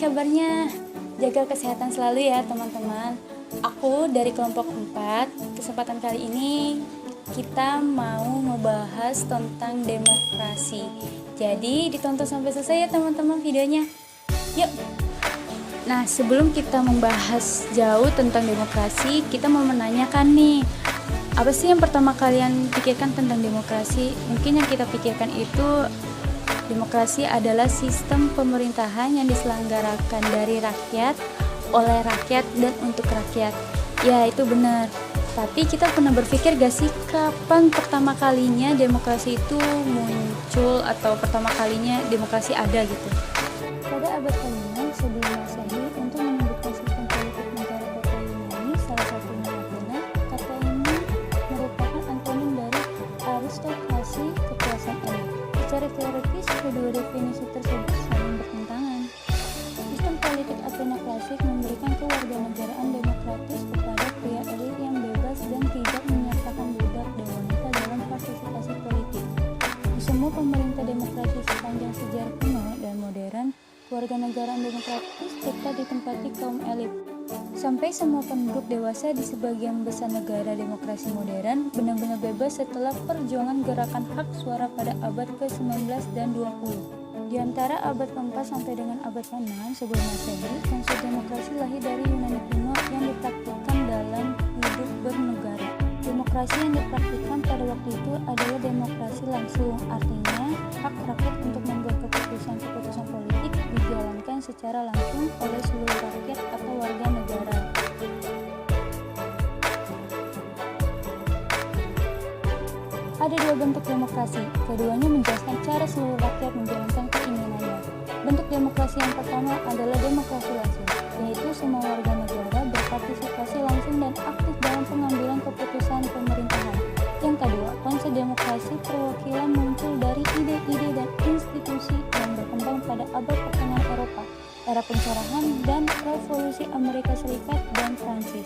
kabarnya? Jaga kesehatan selalu ya teman-teman. Aku dari kelompok 4. Kesempatan kali ini kita mau ngebahas tentang demokrasi. Jadi ditonton sampai selesai ya teman-teman videonya. Yuk. Nah, sebelum kita membahas jauh tentang demokrasi, kita mau menanyakan nih, apa sih yang pertama kalian pikirkan tentang demokrasi? Mungkin yang kita pikirkan itu demokrasi adalah sistem pemerintahan yang diselenggarakan dari rakyat, oleh rakyat, dan untuk rakyat. Ya, itu benar. Tapi kita pernah berpikir gak sih kapan pertama kalinya demokrasi itu muncul atau pertama kalinya demokrasi ada gitu? Pada abad ke-5 sebelum Masehi, untuk menyebutkan sistem politik negara kota Yunani, salah satunya Athena, kata ini merupakan antonim dari aristokrasi, kekuasaan elit. Secara teoritis, kedua definisi tersebut saling bertentangan. Sistem politik Athena klasik memberikan kewarganegaraan demokratis kepada pria elit yang bebas dan tidak menyertakan budak dan wanita dalam partisipasi politik. Di semua pemerintah demokrasi sepanjang sejarah kuno dan modern, kewarganegaraan demokratis tetap ditempati kaum elit. Sampai semua penduduk dewasa di sebagian besar negara demokrasi modern benar-benar bebas setelah perjuangan gerakan hak suara pada abad ke-19 dan 20. Di antara abad ke-4 sampai dengan abad ke-6 sebelum Masehi, konsep demokrasi lahir dari Yunani kuno yang dipraktikkan dalam hidup bernegara. Demokrasi yang dipraktikkan pada waktu itu adalah demokrasi langsung, artinya hak rakyat untuk membuat keputusan-keputusan politik dijalankan secara langsung oleh seluruh rakyat atau warga negara. Ada dua bentuk demokrasi, keduanya menjelaskan cara seluruh rakyat menjalankan keinginannya. Bentuk demokrasi yang pertama adalah demokrasi langsung, yaitu semua warga negara berpartisipasi langsung dan aktif dalam pengambilan keputusan pemerintahan. Yang kedua, konsep demokrasi perwakilan muncul dari ide-ide dan institusi yang berkembang pada abad pertengahan Eropa, era pencerahan dan revolusi Amerika Serikat dan Prancis.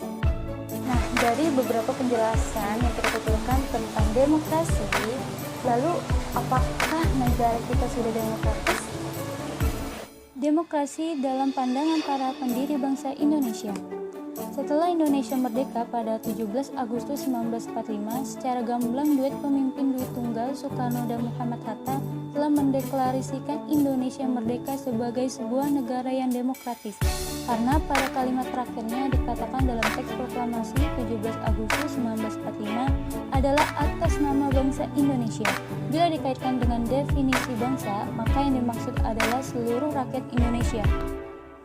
Nah, dari beberapa penjelasan yang kita tuturkan tentang demokrasi, lalu apakah negara kita sudah demokratis? Demokrasi dalam pandangan para pendiri bangsa Indonesia. Setelah Indonesia merdeka pada 17 Agustus 1945, secara gamblang duet pemimpin duit tunggal Soekarno dan Muhammad Hatta telah mendeklarasikan Indonesia merdeka sebagai sebuah negara yang demokratis. Karena pada kalimat terakhirnya dikatakan dalam teks proklamasi 17 Agustus 1945 adalah atas nama bangsa Indonesia. Bila dikaitkan dengan definisi bangsa, maka yang dimaksud adalah seluruh rakyat Indonesia.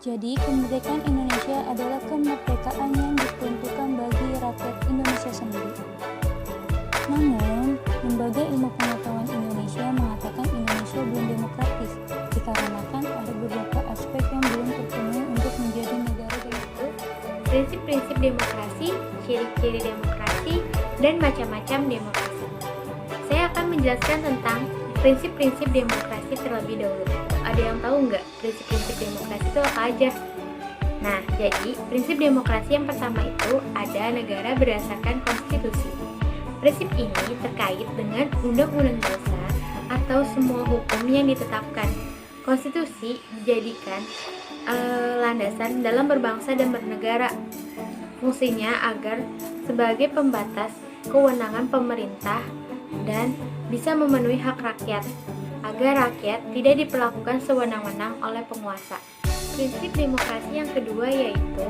Jadi, kemerdekaan Indonesia adalah kemerdekaan yang diperuntukkan bagi rakyat Indonesia sendiri. Namun, Lembaga Ilmu Pengetahuan Indonesia mengatakan Indonesia belum demokratis, dikarenakan ada beberapa aspek yang belum terpenuhi untuk menjadi negara demokratis. Prinsip-prinsip demokrasi, ciri-ciri demokrasi, dan macam-macam demokrasi. Saya akan menjelaskan tentang prinsip-prinsip demokrasi terlebih dahulu. Ada yang tahu nggak prinsip-prinsip demokrasi itu apa aja? Nah, jadi prinsip demokrasi yang pertama itu ada negara berdasarkan konstitusi. Prinsip ini terkait dengan undang-undang dasar atau semua hukum yang ditetapkan. Konstitusi dijadikan landasan dalam berbangsa dan bernegara. Fungsinya agar sebagai pembatas kewenangan pemerintah dan bisa memenuhi hak rakyat, agar rakyat tidak diperlakukan sewenang-wenang oleh penguasa. Prinsip demokrasi yang kedua yaitu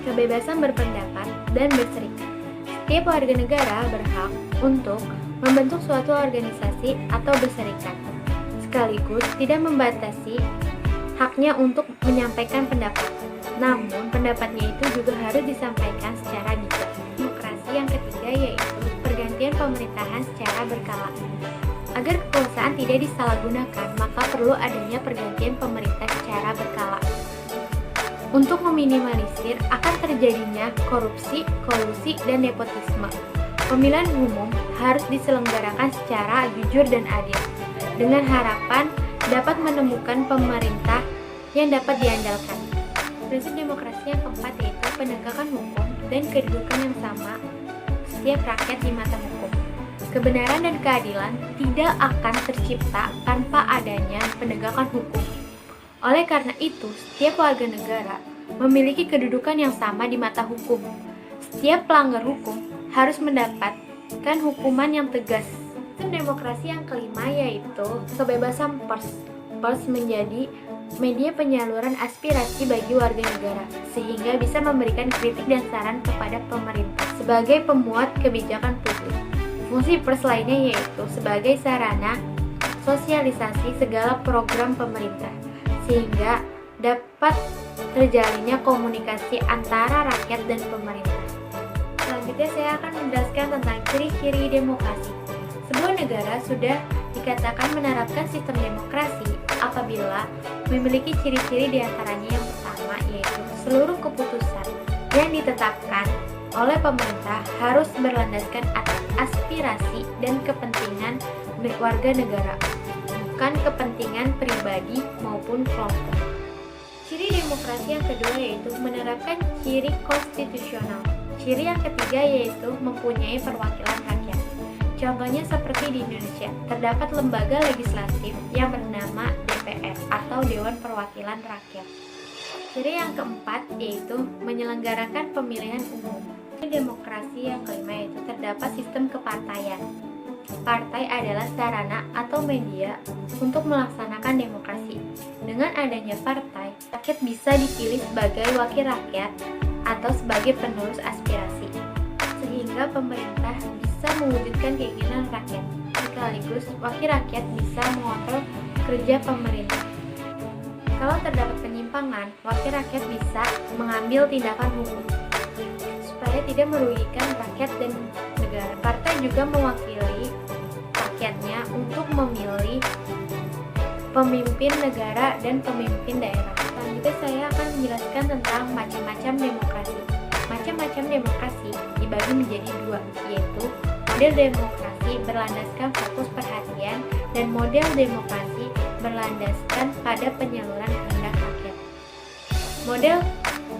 kebebasan berpendapat dan berserikat. Setiap warga negara berhak untuk membentuk suatu organisasi atau berserikat. sekaligus tidak membatasi haknya untuk menyampaikan pendapat. Namun, pendapatnya itu juga harus disampaikan secara bijak. Demokrasi yang ketiga yaitu pergantian pemerintahan secara berkala. Agar kekuasaan tidak disalahgunakan, maka perlu adanya pergantian pemerintah secara berkala. Untuk meminimalisir akan terjadinya korupsi, kolusi, dan nepotisme. Pemilihan umum harus diselenggarakan secara jujur dan adil, dengan harapan dapat menemukan pemerintah yang dapat diandalkan. Prinsip demokrasi yang keempat yaitu penegakan hukum dan kedudukan yang sama setiap rakyat di mata hukum. Kebenaran dan keadilan tidak akan tercipta tanpa adanya penegakan hukum. Oleh karena itu, setiap warga negara memiliki kedudukan yang sama di mata hukum. Setiap pelanggar hukum harus mendapatkan hukuman yang tegas. Sistem demokrasi yang kelima yaitu kebebasan pers. Pers menjadi media penyaluran aspirasi bagi warga negara, sehingga bisa memberikan kritik dan saran kepada pemerintah sebagai pemuat kebijakan publik. Fungsi pers lainnya yaitu sebagai sarana sosialisasi segala program pemerintah, sehingga dapat terjalinnya komunikasi antara rakyat dan pemerintah. Selanjutnya saya akan menjelaskan tentang ciri-ciri demokrasi. Sebuah negara sudah dikatakan menerapkan sistem demokrasi apabila memiliki ciri-ciri diantaranya yang pertama yaitu seluruh keputusan yang ditetapkan oleh pemerintah harus berlandaskan atas aspirasi dan kepentingan warga negara, bukan kepentingan pribadi maupun kelompok. Ciri demokrasi yang kedua yaitu menerapkan ciri konstitusional. Ciri yang ketiga yaitu mempunyai perwakilan rakyat. Contohnya seperti di Indonesia, terdapat lembaga legislatif yang bernama DPR atau Dewan Perwakilan Rakyat. Ciri yang keempat yaitu menyelenggarakan pemilihan umum. Demokrasi yang kelima yaitu terdapat sistem kepartaian. Partai adalah sarana atau media untuk melaksanakan demokrasi. Dengan adanya partai, rakyat bisa dipilih sebagai wakil rakyat atau sebagai penerus aspirasi, sehingga pemerintah bisa mewujudkan keinginan rakyat. Sekaligus, wakil rakyat bisa mengontrol kerja pemerintah. Kalau terdapat penyimpangan, wakil rakyat bisa mengambil tindakan hukum supaya tidak merugikan rakyat dan negara. Partai juga mewakili rakyatnya untuk memilih pemimpin negara dan pemimpin daerah. Selanjutnya saya akan menjelaskan tentang macam-macam demokrasi. Macam-macam demokrasi dibagi menjadi dua, yaitu model demokrasi berlandaskan fokus perhatian dan model demokrasi berlandaskan pada penyaluran kehendak rakyat. Model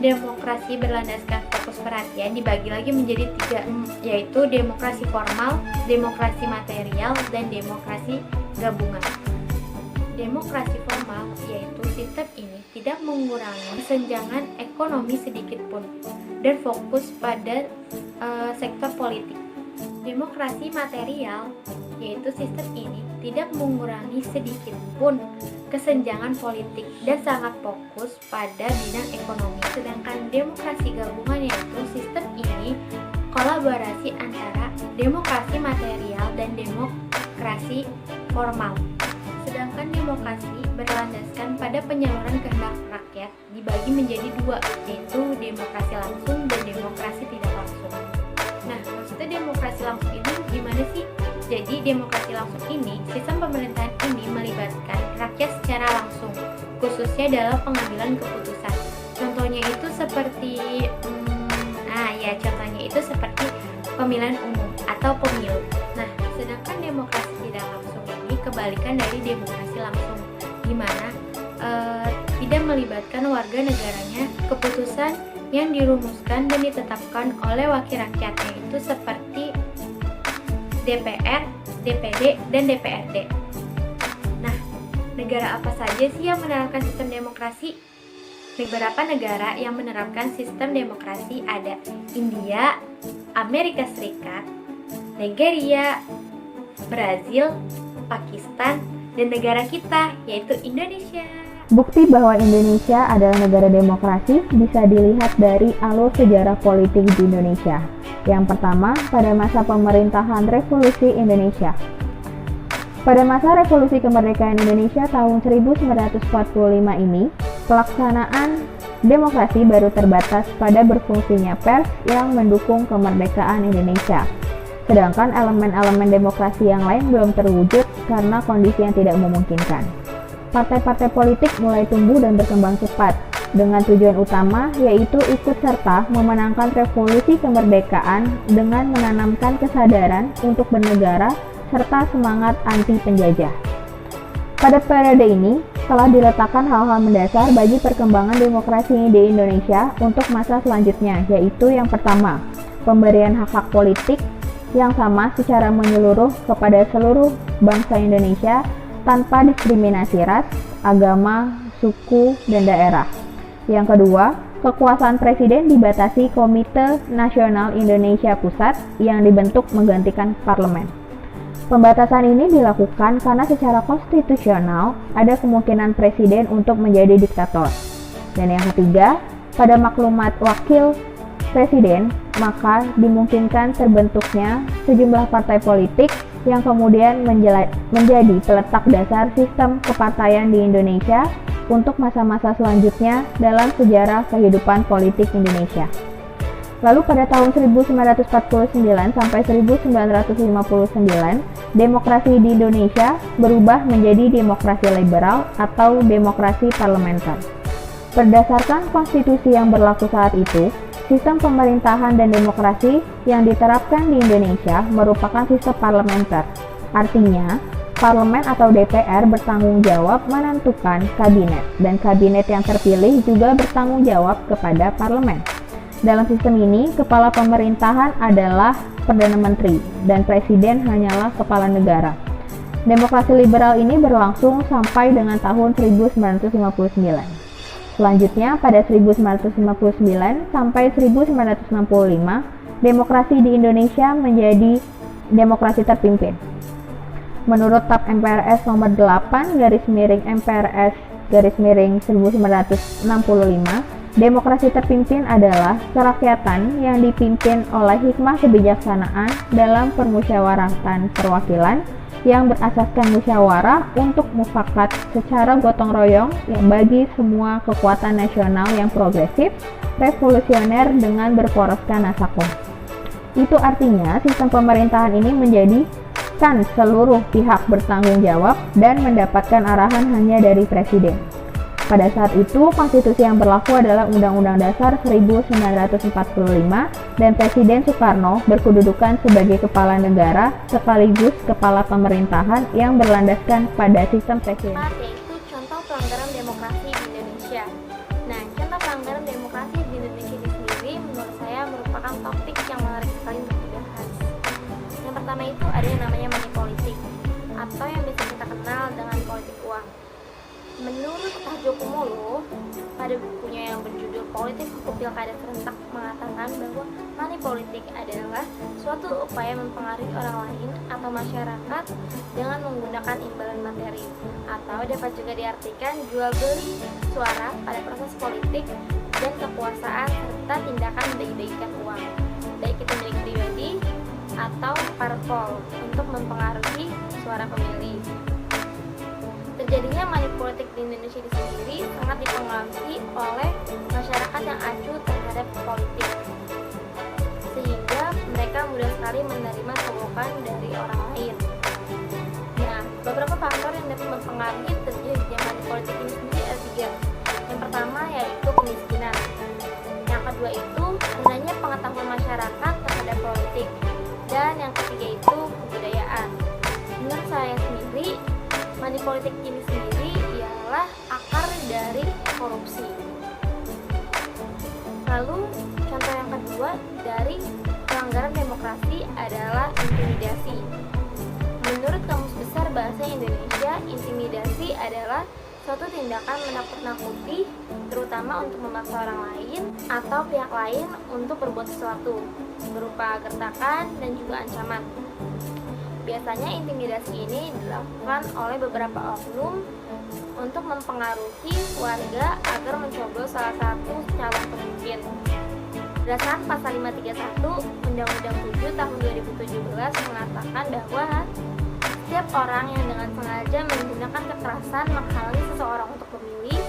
demokrasi berlandaskan fokus perhatian dibagi lagi menjadi tiga, yaitu demokrasi formal, demokrasi material, dan demokrasi gabungan. Demokrasi formal yaitu sistem ini tidak mengurangi kesenjangan ekonomi sedikit pun dan fokus pada sektor politik. Demokrasi material yaitu sistem ini tidak mengurangi sedikit pun kesenjangan politik dan sangat fokus pada bidang ekonomi. Sedangkan demokrasi gabungan yaitu sistem ini kolaborasi antara demokrasi material dan demokrasi formal. Sedangkan demokrasi berlandaskan pada penyaluran kehendak rakyat dibagi menjadi dua, yaitu demokrasi langsung dan demokrasi tidak langsung. Nah, maksudnya demokrasi langsung ini gimana sih? Jadi demokrasi langsung ini, sistem pemerintahan ini melibatkan rakyat secara langsung, khususnya dalam pengambilan keputusan. Contohnya itu seperti, seperti pemilihan umum atau pemilu. Nah, sedangkan demokrasi tidak langsung ini kebalikan dari demokrasi langsung, di mana tidak melibatkan warga negaranya. Keputusan yang dirumuskan dan ditetapkan oleh wakil rakyatnya itu seperti DPR, DPD, dan DPRD. Nah, negara apa saja sih yang menerapkan sistem demokrasi? Beberapa negara yang menerapkan sistem demokrasi ada India, Amerika Serikat, Nigeria, Brazil, Pakistan, dan negara kita yaitu Indonesia. Bukti bahwa Indonesia adalah negara demokrasi bisa dilihat dari alur sejarah politik di Indonesia. Yang pertama, pada masa pemerintahan Revolusi Indonesia. Pada masa Revolusi Kemerdekaan Indonesia tahun 1945 ini, pelaksanaan demokrasi baru terbatas pada berfungsinya pers yang mendukung kemerdekaan Indonesia. Sedangkan elemen-elemen demokrasi yang lain belum terwujud karena kondisi yang tidak memungkinkan. Partai-partai politik mulai tumbuh dan berkembang cepat, dengan tujuan utama yaitu ikut serta memenangkan revolusi kemerdekaan dengan menanamkan kesadaran untuk bernegara serta semangat anti penjajah. Pada periode ini, telah diletakkan hal-hal mendasar bagi perkembangan demokrasi di Indonesia untuk masa selanjutnya, yaitu yang pertama, pemberian hak-hak politik yang sama secara menyeluruh kepada seluruh bangsa Indonesia tanpa diskriminasi ras, agama, suku, dan daerah. Yang kedua, kekuasaan presiden dibatasi Komite Nasional Indonesia Pusat yang dibentuk menggantikan parlemen. Pembatasan ini dilakukan karena secara konstitusional ada kemungkinan presiden untuk menjadi diktator. Dan yang ketiga, pada maklumat wakil presiden, maka dimungkinkan terbentuknya sejumlah partai politik yang kemudian menjadi peletak dasar sistem kepartaian di Indonesia untuk masa-masa selanjutnya dalam sejarah kehidupan politik Indonesia. Lalu pada tahun 1949 sampai 1959, demokrasi di Indonesia berubah menjadi demokrasi liberal atau demokrasi parlementer. Berdasarkan konstitusi yang berlaku saat itu, sistem pemerintahan dan demokrasi yang diterapkan di Indonesia merupakan sistem parlementer. Artinya, parlemen atau DPR bertanggung jawab menentukan kabinet, dan kabinet yang terpilih juga bertanggung jawab kepada parlemen. Dalam sistem ini, kepala pemerintahan adalah Perdana Menteri dan Presiden hanyalah kepala negara. Demokrasi liberal ini berlangsung sampai dengan tahun 1959. Selanjutnya, pada 1959 sampai 1965, demokrasi di Indonesia menjadi demokrasi terpimpin. Menurut TAP MPRS nomor 8/MPRS/1965, demokrasi terpimpin adalah kerakyatan yang dipimpin oleh hikmah kebijaksanaan dalam permusyawaratan perwakilan yang berasaskan musyawarah untuk mufakat secara gotong royong yang bagi semua kekuatan nasional yang progresif, revolusioner dengan berporoskan nasakum. Itu artinya sistem pemerintahan ini menjadikan seluruh pihak bertanggung jawab dan mendapatkan arahan hanya dari presiden. Pada saat itu, konstitusi yang berlaku adalah Undang-Undang Dasar 1945 dan Presiden Soekarno berkedudukan sebagai kepala negara sekaligus kepala pemerintahan yang berlandaskan pada sistem presiden. Yaitu contoh pelanggaran demokrasi di Indonesia. Nah, contoh pelanggaran demokrasi di Indonesia ini sendiri menurut saya merupakan topik yang menarik sekali untuk dibahas. Yang pertama itu ada yang namanya money politik atau yang biasa kita kenal dengan politik uang. Menurut Tahjokumolo, pada bukunya yang berjudul Politik Hukum Pilkada Serentak mengatakan bahwa money politik adalah suatu upaya mempengaruhi orang lain atau masyarakat dengan menggunakan imbalan materi, atau dapat juga diartikan jual beli suara pada proses politik dan kekuasaan serta tindakan membagi-bagikan uang, baik itu milik pribadi atau parpol untuk mempengaruhi suara pemilih. Terjadinya money politik di Indonesia di sendiri sangat dipengaruhi oleh masyarakat yang acuh terhadap politik, sehingga mereka mudah sekali menerima sogokan dari orang lain. Nah, beberapa faktor yang dapat mempengaruhi terjadinya money politik ini sendiri ada tiga. Yang pertama yaitu kemiskinan. Yang kedua itu rendahnya pengetahuan masyarakat terhadap politik. Dan yang ketiga itu kebudayaan. Menurut saya sendiri, money politik ini sendiri ialah akar dari korupsi. Lalu contoh yang kedua dari pelanggaran demokrasi adalah intimidasi. Menurut Kamus Besar Bahasa Indonesia, intimidasi adalah suatu tindakan menakut-nakuti, terutama untuk memaksa orang lain atau pihak lain untuk berbuat sesuatu, berupa gertakan dan juga ancaman. Biasanya intimidasi ini dilakukan oleh beberapa oknum untuk mempengaruhi warga agar mencoblos salah satu calon pemimpin. Berdasarkan pasal 531 Undang-Undang 7 tahun 2017 mengatakan bahwa Setiap orang yang dengan sengaja menggunakan kekerasan menghalangi seseorang untuk memilih,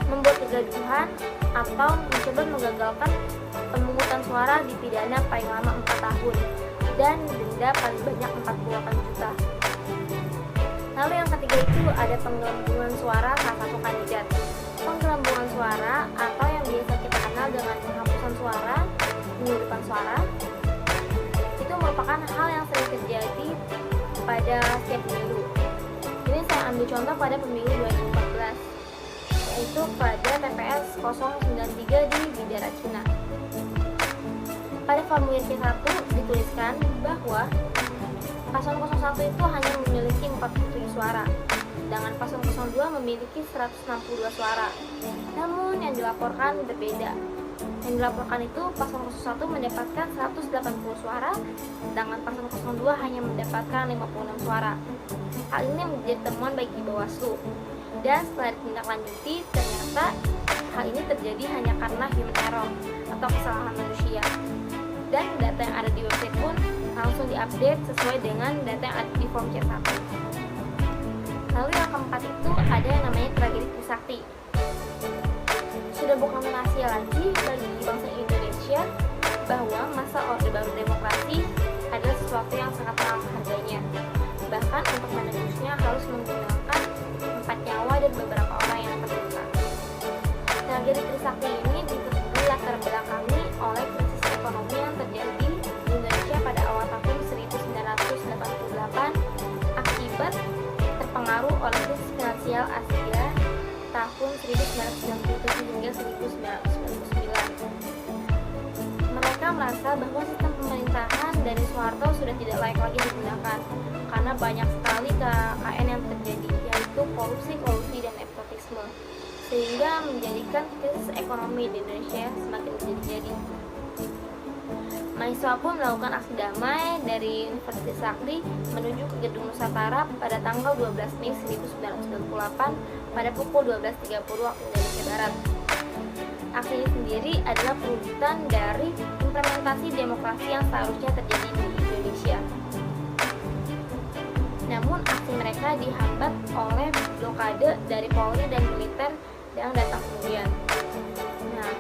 membuat kegaduhan, atau mencoba menggagalkan pemungutan suara dipidana paling lama 4 tahun dan denda paling banyak 48 juta. Lalu yang ketiga itu ada penggelembungan suara salah satu kandidat. Penggelembungan suara atau yang biasa kita kenal dengan penghapusan suara, penyelundupan suara, itu merupakan hal yang sering terjadi pada setiap pemilu. Ini saya ambil contoh pada pemilu 2014, yaitu pada TPS 093 di Bidara, Cina. Pada formulir C1 dituliskan bahwa paslon 01 itu hanya memiliki 47 suara, sedangkan paslon 02 memiliki 162 suara. Namun yang dilaporkan berbeda. Yang dilaporkan itu paslon 01 mendapatkan 180 suara, sedangkan paslon 02 hanya mendapatkan 56 suara. Hal ini menjadi temuan bagi Bawaslu. Dan setelah ditindaklanjuti, ternyata hal ini terjadi hanya karena human error atau kesalahan manusia. Dan data yang ada di website pun langsung diupdate sesuai dengan data yang ada di form C1. Lalu yang keempat itu ada yang namanya tragedi Trisakti. Sudah bukan rahasia lagi bagi bangsa Indonesia bahwa masa Orde Baru Demokrasi adalah sesuatu yang sangat mahal harganya. Bahkan untuk menembusnya harus menggunakan 4 nyawa dan beberapa orang yang terluka. Tragedi Trisakti ini dilatar belakangi oleh krisis ekonomi yang terjadi di Indonesia pada awal tahun 1988 akibat terpengaruh oleh krisis finansial Asia tahun 1997 hingga 1999. Mereka merasa bahwa sistem pemerintahan dari Soeharto sudah tidak layak lagi digunakan karena banyak sekali KKN yang terjadi, yaitu korupsi, kolusi, dan nepotisme, sehingga menjadikan krisis ekonomi di Indonesia semakin menjadi-jadi. Mahasiswa pun melakukan aksi damai dari Universitas Sakti menuju ke Gedung Nusantara pada tanggal 12 Mei 1998 pada pukul 12.30 waktu Indonesia Barat. Aksi ini sendiri adalah perwujudan dari implementasi demokrasi yang seharusnya terjadi di Indonesia. Namun aksi mereka dihambat oleh blokade dari Polri dan militer yang datang kemudian. Nah,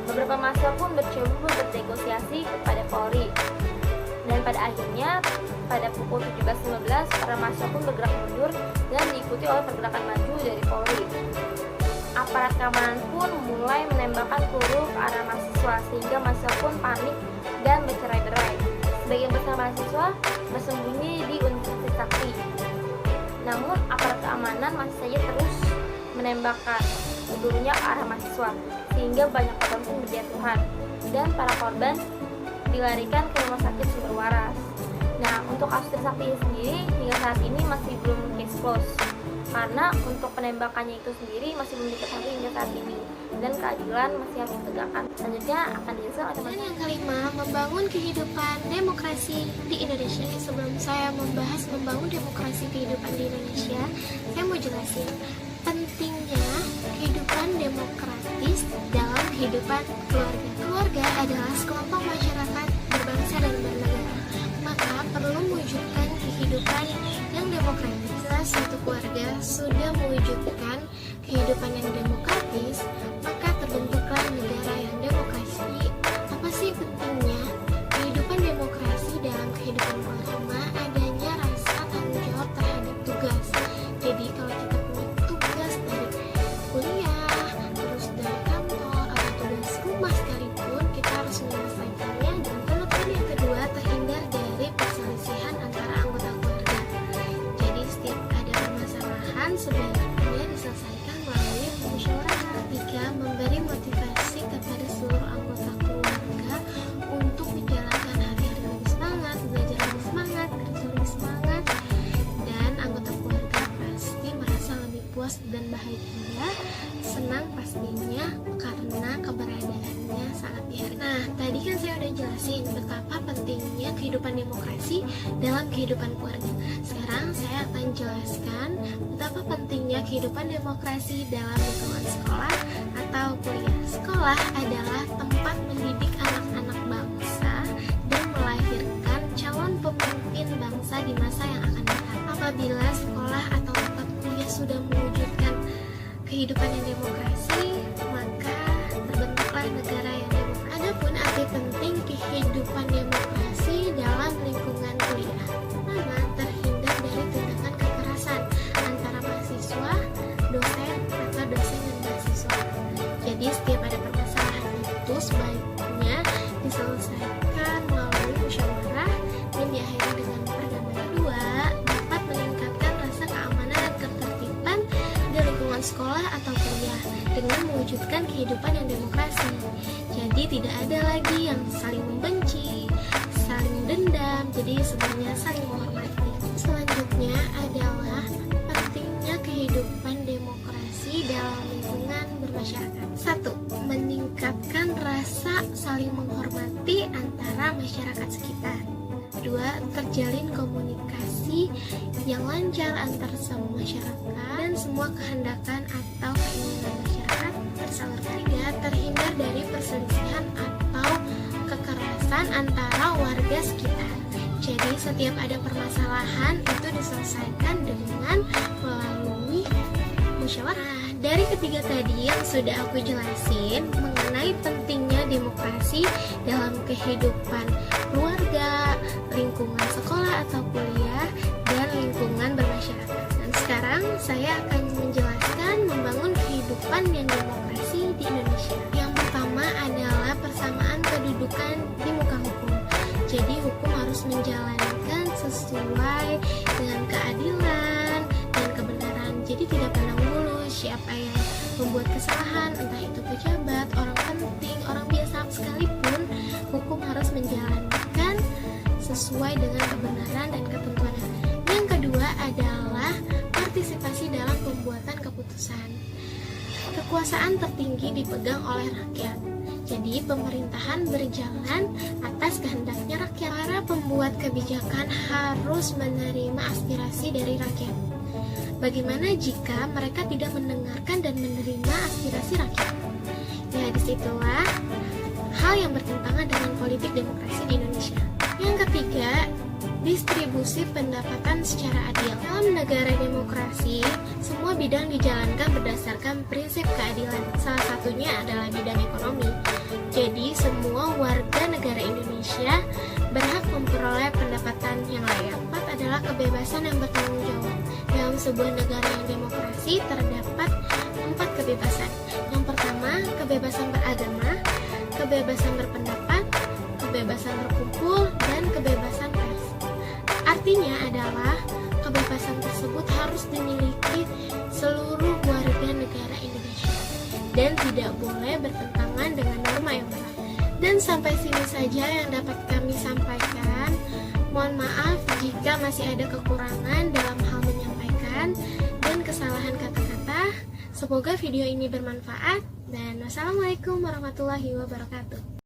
beberapa mahasiswa pun mencoba bernegosiasi kepada Polri, dan pada akhirnya pada pukul 17.15 para mahasiswa pun bergerak mundur dan diikuti oleh pergerakan maju dari Polri. Aparat keamanan pun mulai menembakkan peluru ke arah mahasiswa sehingga mahasiswa pun panik dan bercerai-berai. Sebagian besar mahasiswa bersembunyi di Universitas Sakti. Namun aparat keamanan masih saja terus menembakkan pelurunya ke arah mahasiswa sehingga banyak korban pun berjatuhan dan para korban dilarikan ke rumah sakit sumber waras. Nah, untuk kasus Trisakti sendiri hingga saat ini masih belum case close karena untuk penembakannya itu sendiri masih belum diketahui hingga saat ini dan keadilan masih harus ditegakkan. Selanjutnya akan dijelaskan oleh teman. Dan yang kelima, membangun kehidupan demokrasi di Indonesia. Sebelum saya membahas membangun demokrasi kehidupan di Indonesia, saya mau jelasin pentingnya kehidupan demokratis dalam kehidupan keluarga. Keluarga adalah sekelompok masyarakat berbangsa dan bernegara, maka perlu mewujudkan kehidupan yang demokratis. Jika suatu keluarga sudah mewujudkan kehidupan yang demokratis, maka terbentuklah negara yang demokrasi. Apa sih pentingnya kehidupan demokrasi dalam kehidupan keluarga? Adanya rasa tanggung jawab terhadap tugas. Jadi kalau kita punya tugas dari kuliah, terus dari kantor atau tugas rumah sekalipun, kita harus menyelesaikannya. Dan penekanan yang kedua, terhindar dari perselisihan antara anggota keluarga. Jadi setiap ada permasalahan sebaiknya diselesaikan melalui musyawarah. Ketiga, memberi motivasi kepada seluruh anggota keluarga untuk menjalankan hari-hari lebih semangat, belajar lebih semangat, kerja lebih semangat, dan anggota keluarga pasti merasa lebih puas dan bahagia, senang pastinya karena keberadaannya sangat dihargai. Nah, tadi kan saya udah jelasin betapa pentingnya kehidupan demokrasi dalam kehidupan keluarga. Sekarang saya akan jelaskan betapa pentingnya kehidupan demokrasi dalam lingkungan sekolah atau kuliah. Sekolah adalah tempat mendidik anak-anak bangsa dan melahirkan calon pemimpin bangsa di masa yang akan datang. apabila sekolah atau tempat kuliah sudah mewujudkan kehidupan yang demokrasi, maka terbentuklah negara yang demokrasi. Adapun arti penting kehidupan demokrasi dalam lingkungan kuliah, pertama, terhindar dari tindakan kekerasan antara mahasiswa, dosen, atau dosen dan mahasiswa. Jadi setiap ada permasalahan itu sebaiknya diselesaikan melalui musyawarah dan diakhiri dengan perdamaian. Kedua, dapat meningkatkan rasa keamanan dan ketertiban di lingkungan sekolah atau kuliah dengan mewujudkan kehidupan yang demokrasi. Jadi tidak ada lagi yang saling membenci, saling dendam, jadi sebenarnya saling menghormati. Selanjutnya adalah pentingnya kehidupan demokrasi dalam lingkungan bermasyarakat. 1. Meningkatkan rasa saling menghormati antara masyarakat sekitar. 2. Terjalin komunikasi yang lancar antar semua masyarakat dan semua kehendakan atau keinginan masyarakat tersalurkan. 3. Terhindar dari perselisihan atau kekerasan antara warga sekitar. Jadi setiap ada permasalahan itu diselesaikan dengan melalui musyawarah. Dari ketiga tadi yang sudah aku jelasin mengenai pentingnya demokrasi dalam kehidupan keluarga, lingkungan sekolah atau kuliah, dan lingkungan bermasyarakat. Dan sekarang saya akan menjelaskan membangun kehidupan yang demokrasi di Indonesia. Yang pertama adalah persamaan kedudukan di muka hukum. Jadi hukum harus menjalankan sesuai dengan keadilan dan kebenaran. Jadi tidak pandang bulu siapa yang membuat kesalahan, entah itu pejabat, orang penting, orang biasa sekalipun, hukum harus menjalankan sesuai dengan kebenaran dan ketentuan. Yang kedua adalah partisipasi dalam pembuatan keputusan. Kekuasaan tertinggi dipegang oleh rakyat. Jadi pemerintahan berjalan atas kehendaknya rakyat. Para pembuat kebijakan harus menerima aspirasi dari rakyat. Bagaimana jika mereka tidak mendengarkan dan menerima aspirasi rakyat? Ya, disitulah hal yang bertentangan dengan politik demokrasi di Indonesia. Yang ketiga, distribusi pendapatan secara adil. Dalam negara demokrasi, semua bidang dijalankan berdasarkan prinsip keadilan. Salah satunya adalah bidang ekonomi. Jadi, semua warga negara Indonesia berhak memperoleh pendapatan yang layak. Empat adalah kebebasan yang bertanggung jawab. Dalam sebuah negara yang demokrasi terdapat 4 kebebasan. Yang pertama, kebebasan beragama, kebebasan berpendapat, kebebasan berkumpul, dan kebebasan pers. Artinya adalah kebebasan tersebut harus dimiliki seluruh warga negara Indonesia dan tidak boleh bertentangan dengan norma yang berlaku. Dan sampai sini saja yang dapat kami sampaikan. Mohon maaf jika masih ada kekurangan dalam hal menyampaikan dan kesalahan kata-kata. Semoga video ini bermanfaat dan wassalamualaikum warahmatullahi wabarakatuh.